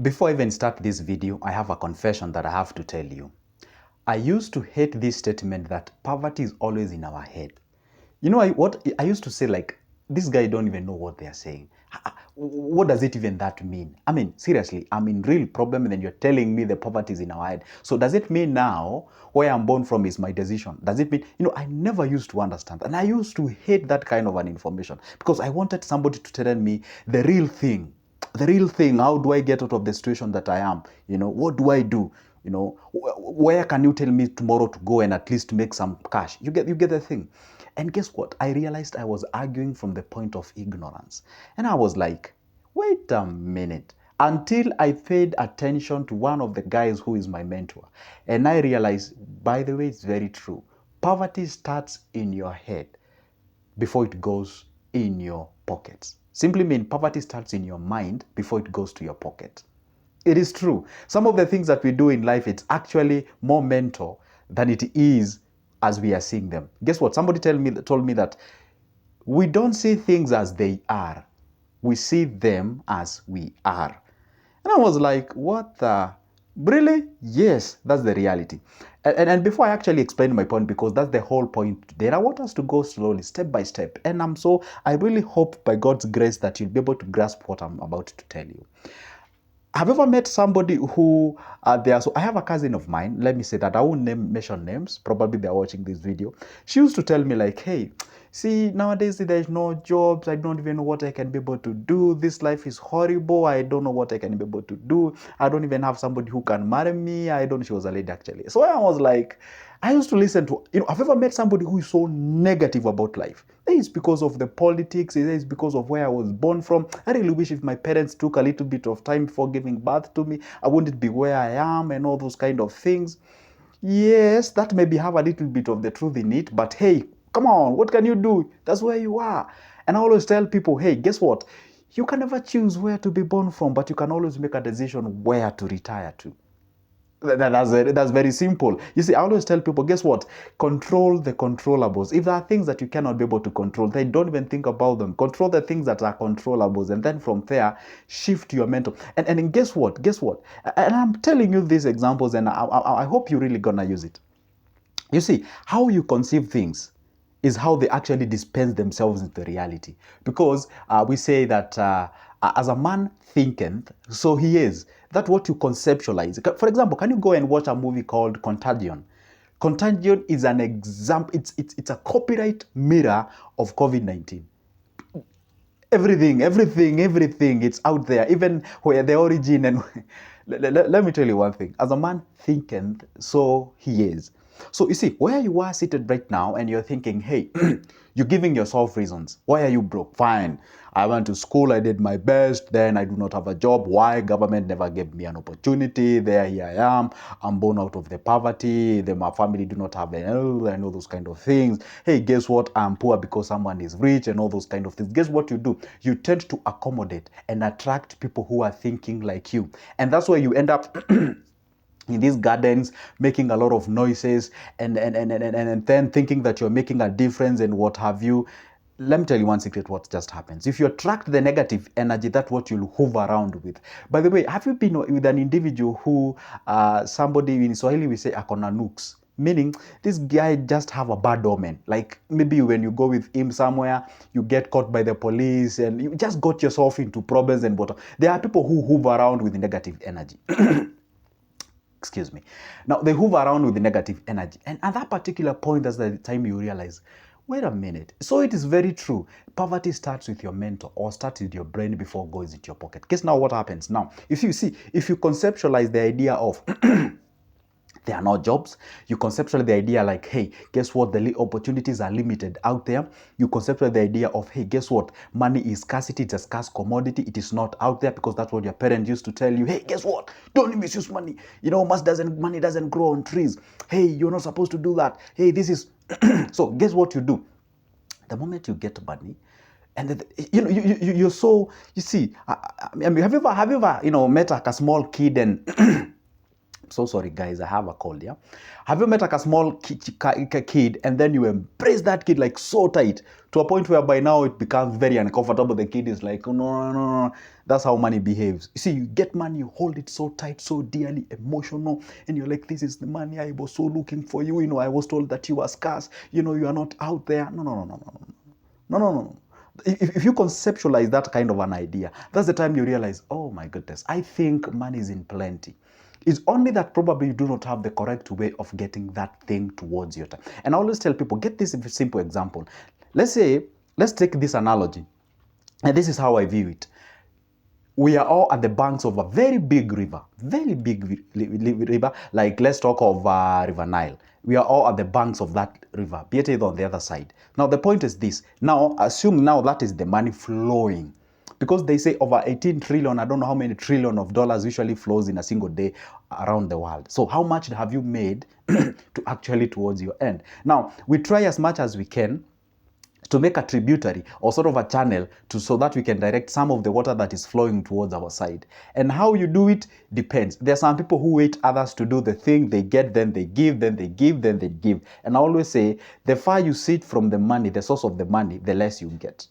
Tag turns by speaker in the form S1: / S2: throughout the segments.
S1: Before I even start this video, I have a confession that I have to tell you. I used to hate this statement that poverty is always in our head. You know, what I used to say, like, this guy don't even know what they are saying. What does it even that mean? I mean, seriously, I'm in real problem and then you're telling me the poverty is in our head. So does it mean now where I'm born from is my decision? Does it mean, I never used to understand. And I used to hate that kind of an information because I wanted somebody to tell me the real thing. The real thing. How do I get out of the situation that I am? What do I do? Where can you tell me tomorrow to go and at least make some cash? You get the thing. And guess what? I realized I was arguing from the point of ignorance. And I was like, wait a minute. Until I paid attention to one of the guys who is my mentor. And I realized, by the way, it's very true. Poverty starts in your head before it goes in your pockets. Simply mean poverty starts in your mind before it goes to your pocket. It is true. Some of the things that we do in life, it's actually more mental than it is as we are seeing them. Guess what? Somebody told me that we don't see things as they are. We see them as we are. And I was like, what the? Really? Yes, that's the reality. And before I actually explain my point, because that's the whole point today, I want us to go slowly, step by step. And I really hope by God's grace that you'll be able to grasp what I'm about to tell you. Have you ever met somebody who so I have a cousin of mine, let me say that I won't mention names, probably they're watching this video. She used to tell me like, hey, see, nowadays there's no jobs, I don't even know what I can be able to do, this life is horrible, I don't know what I can be able to do, I don't even have somebody who can marry me, I don't know, she was a lady actually. So I was like, I used to listen to, have you ever met somebody who is so negative about life? It's because of the politics, it's because of where I was born from. I really wish if my parents took a little bit of time before giving birth to me, I wouldn't be where I am and all those kind of things. Yes, that maybe have a little bit of the truth in it, but hey, come on, what can you do? That's where you are. And I always tell people, hey, guess what? You can never choose where to be born from, but you can always make a decision where to retire to. That's very simple. You see, I always tell people, guess what? Control the controllables. If there are things that you cannot be able to control, then don't even think about them. Control the things that are controllables. And then from there, shift your mental. And guess what? Guess what? And I'm telling you these examples, and I hope you're really going to use it. You see, how you conceive things is how they actually dispense themselves into reality. Because we say that as a man thinketh, so he is. That's what you conceptualize. For example, can you go and watch a movie called Contagion? Contagion is an example, it's a copyright mirror of COVID-19. Everything, it's out there, even where the origin and let me tell you one thing. As a man thinketh, so he is. So you see, where you are seated right now and you're thinking, hey, you're giving yourself reasons. Why are you broke? Fine. I went to school, I did my best, then I do not have a job. Why? Government never gave me an opportunity. Here I am. I'm born out of the poverty. My family do not have and all those kind of things. Hey, guess what? I'm poor because someone is rich and all those kind of things. Guess what you do? You tend to accommodate and attract people who are thinking like you. And that's where you end up in these gardens, making a lot of noises and then thinking that you're making a difference and what have you. Let me tell you one secret what just happens. If you attract the negative energy, that's what you'll hover around with. By the way, have you been with an individual who, somebody in Swahili we say akona nooks? Meaning, this guy just have a bad omen. Like maybe when you go with him somewhere, you get caught by the police and you just got yourself into problems and what. There are people who hover around with negative energy. Excuse me. Now, they move around with the negative energy. And at that particular point, that's the time you realize, wait a minute. So it is very true. Poverty starts with your mental or starts with your brain before it goes into your pocket. Guess now what happens? Now, if you conceptualize the idea of there are no jobs. You conceptualize the idea like, hey, guess what? The opportunities are limited out there. You conceptualize the idea of, hey, guess what? Money is scarcity. It's a scarce commodity. It is not out there because that's what your parents used to tell you. Hey, guess what? Don't misuse money. Money doesn't grow on trees. Hey, you're not supposed to do that. Hey, this is... So guess what you do? The moment you get money, and you're so... You see, I mean, have you ever met like a small kid and... So sorry, guys, I have a cold, yeah? Have you met like a small kid and then you embrace that kid like so tight to a point where by now it becomes very uncomfortable? The kid is like, oh, no, no, no, no. That's how money behaves. You see, you get money, you hold it so tight, so dearly, emotional, and you're like, this is the money I was so looking for you. You know, I was told that you are scarce. You know, you are not out there. No, no, no, no, no, no. No, no, no. If you conceptualize that kind of an idea, that's the time you realize, oh my goodness, I think money is in plenty. It's only that probably you do not have the correct way of getting that thing towards your time. And I always tell people, get this simple example. Let's take this analogy, and this is how I view it. We are all at the banks of a very big river, river. Like let's talk of River Nile. We are all at the banks of that river, be it on the other side. Now the point is this. Now assume now that is the money flowing. Because they say over 18 trillion, I don't know how many trillion of dollars usually flows in a single day around the world. So how much have you made to actually towards your end? Now, we try as much as we can to make a tributary or sort of a channel so that we can direct some of the water that is flowing towards our side. And how you do it depends. There are some people who wait others to do the thing, they get, then they give, then they give, then they give. And I always say, the far you sit from the money, the source of the money, the less you get.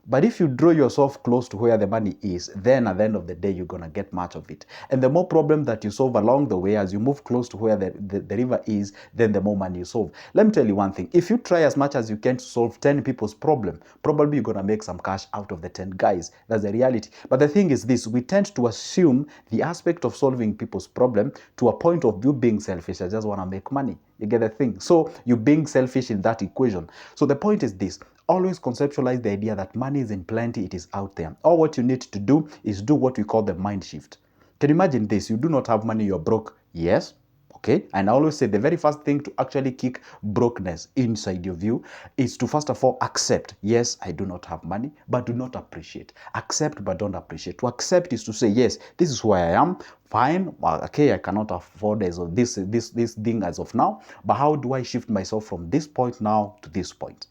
S1: But if you draw yourself close to where the money is, then at the end of the day, you're going to get much of it. And the more problem that you solve along the way, as you move close to where the river is, then the more money you solve. Let me tell you one thing. If you try as much as you can to solve 10 people's problem, probably you're going to make some cash out of the 10 guys. That's the reality. But the thing is this, we tend to assume the aspect of solving people's problem to a point of you being selfish. I just want to make money. You get the thing. So you're being selfish in that equation. So the point is this. Always conceptualize the idea that money is in plenty, it is out there. All what you need to do is do what we call the mind shift. Can you imagine this? You do not have money, you're broke. Yes. Okay. And I always say the very first thing to actually kick brokenness inside your view is to first of all accept, yes, I do not have money, but do not appreciate. Accept, but don't appreciate. To accept is to say, yes, this is who I am. Fine, okay, I cannot afford this thing as of now, but how do I shift myself from this point now to this point?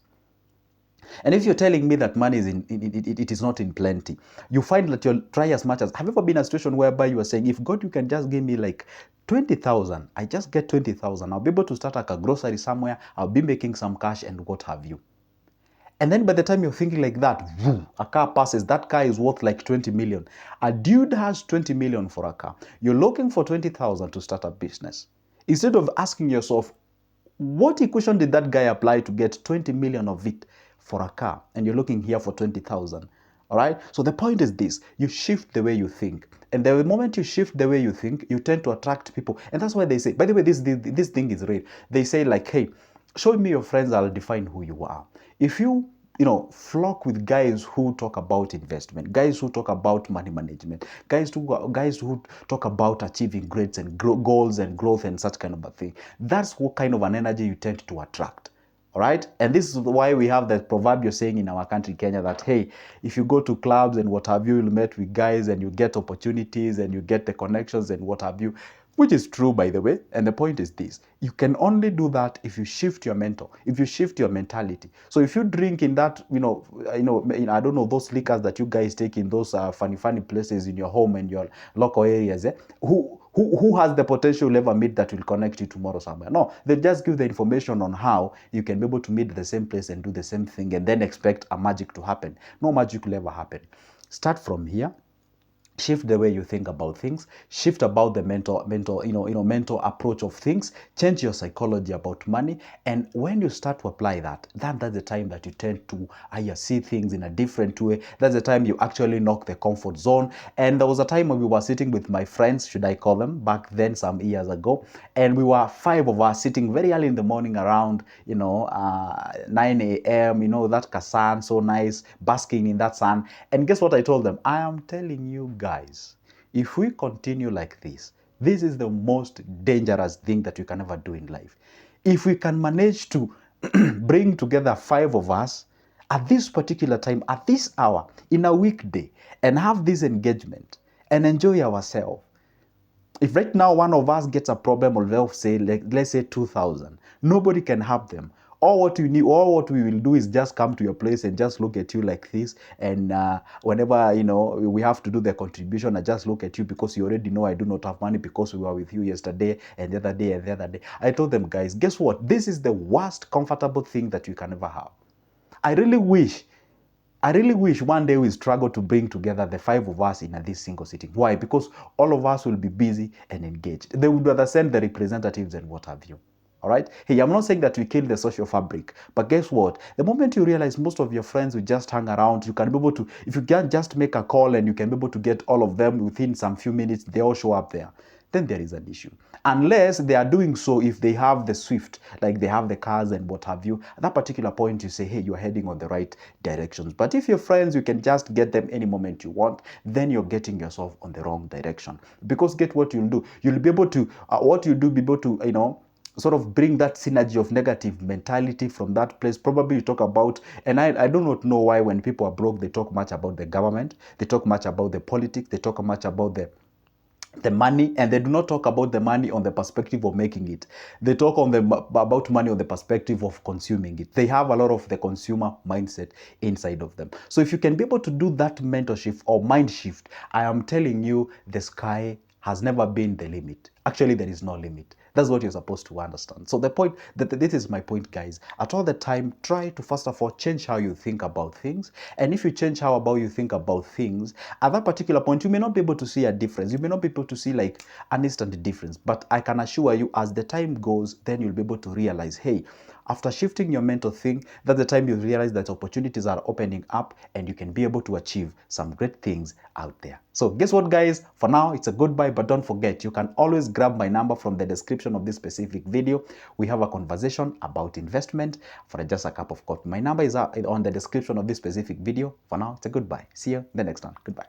S1: And if you're telling me that money is it is not in plenty, you find that you'll try as much as. Have you ever been in a situation whereby you are saying, if God, you can just give me like 20,000, I just get 20,000, I'll be able to start like a grocery somewhere, I'll be making some cash and what have you. And then by the time you're thinking like that, a car passes, that car is worth like 20 million. A dude has 20 million for a car. You're looking for 20,000 to start a business. Instead of asking yourself, what equation did that guy apply to get 20 million of it for a car? And you're looking here for 20,000. All right. So the point is this, you shift the way you think. And the moment you shift the way you think, you tend to attract people. And that's why they say, by the way, this thing is real. They say like, hey, show me your friends, I'll define who you are. If you flock with guys who talk about investment, guys who talk about money management, guys who talk about achieving grades and goals and growth and such kind of a thing, that's what kind of an energy you tend to attract. All right. And this is why we have that proverbial saying in our country, Kenya, that, hey, if you go to clubs and what have you, you'll meet with guys and you get opportunities and you get the connections and what have you, which is true, by the way. And the point is this, you can only do that if you shift your if you shift your mentality. So if you drink in that, I don't know, those liquors that you guys take in those funny places in your home and your local areas, who has the potential you'll ever meet that will connect you tomorrow somewhere? No, they just give the information on how you can be able to meet the same place and do the same thing and then expect a magic to happen. No magic will ever happen. Start from here. Shift the way you think about things, shift about the mental approach of things, change your psychology about money. And when you start to apply that, that's the time that you tend to see things in a different way. That's the time you actually knock the comfort zone. And there was a time when we were sitting with my friends, should I call them, back then some years ago, and we were 5 of us sitting very early in the morning around 9 a.m. That Kasan, so nice, basking in that sun. And guess what I told them? I am telling you guys, if we continue like this is the most dangerous thing that you can ever do in life. If we can manage to bring together 5 of us at this particular time, at this hour, in a weekday, and have this engagement and enjoy ourselves. If right now one of us gets a problem of, say, let's say 2,000, nobody can help them. all what you need, all what we will do is just come to your place and just look at you like this. And whenever, you know, we have to do the contribution, I just look at you because you already know I do not have money because we were with you yesterday and the other day and the other day. I told them, guys, guess what? This is the worst comfortable thing that you can ever have. I really wish one day we struggle to bring together the 5 of us in this single sitting. Why? Because all of us will be busy and engaged. They would rather send the representatives and what have you. All right? Hey, I'm not saying that we kill the social fabric, but guess what? The moment you realize most of your friends will just hang around, you can be able to, if you can just make a call and you can be able to get all of them within some few minutes, they all show up there, then there is an issue. Unless they are doing so if they have the Swift, like they have the cars and what have you, at that particular point you say, hey, you're heading on the right directions. But if your friends, you can just get them any moment you want, then you're getting yourself on the wrong direction. Because get what you'll do, you'll be able to, what you do, be able to, you know, sort of bring that synergy of negative mentality from that place. Probably you talk about, and I do not know why when people are broke, they talk much about the government, they talk much about the politics, they talk much about the money, and they do not talk about the money on the perspective of making it. They talk about money on the perspective of consuming it. They have a lot of the consumer mindset inside of them. So if you can be able to do that mental shift or mind shift, I am telling you, the sky has never been the limit. Actually, there is no limit. That's what you're supposed to understand. So the point, this is my point, guys. At all the time, try to first of all change how you think about things. And if you change how about you think about things, at that particular point, you may not be able to see a difference. You may not be able to see like an instant difference. But I can assure you, as the time goes, then you'll be able to realize, hey, after shifting your mental thing, that's the time you realize that opportunities are opening up and you can be able to achieve some great things out there. So guess what, guys? For now, it's a goodbye, but don't forget, you can always grab my number from the description of this specific video. We have a conversation about investment for just a cup of coffee. My number is on the description of this specific video. For now, it's a goodbye. See you in the next one. Goodbye.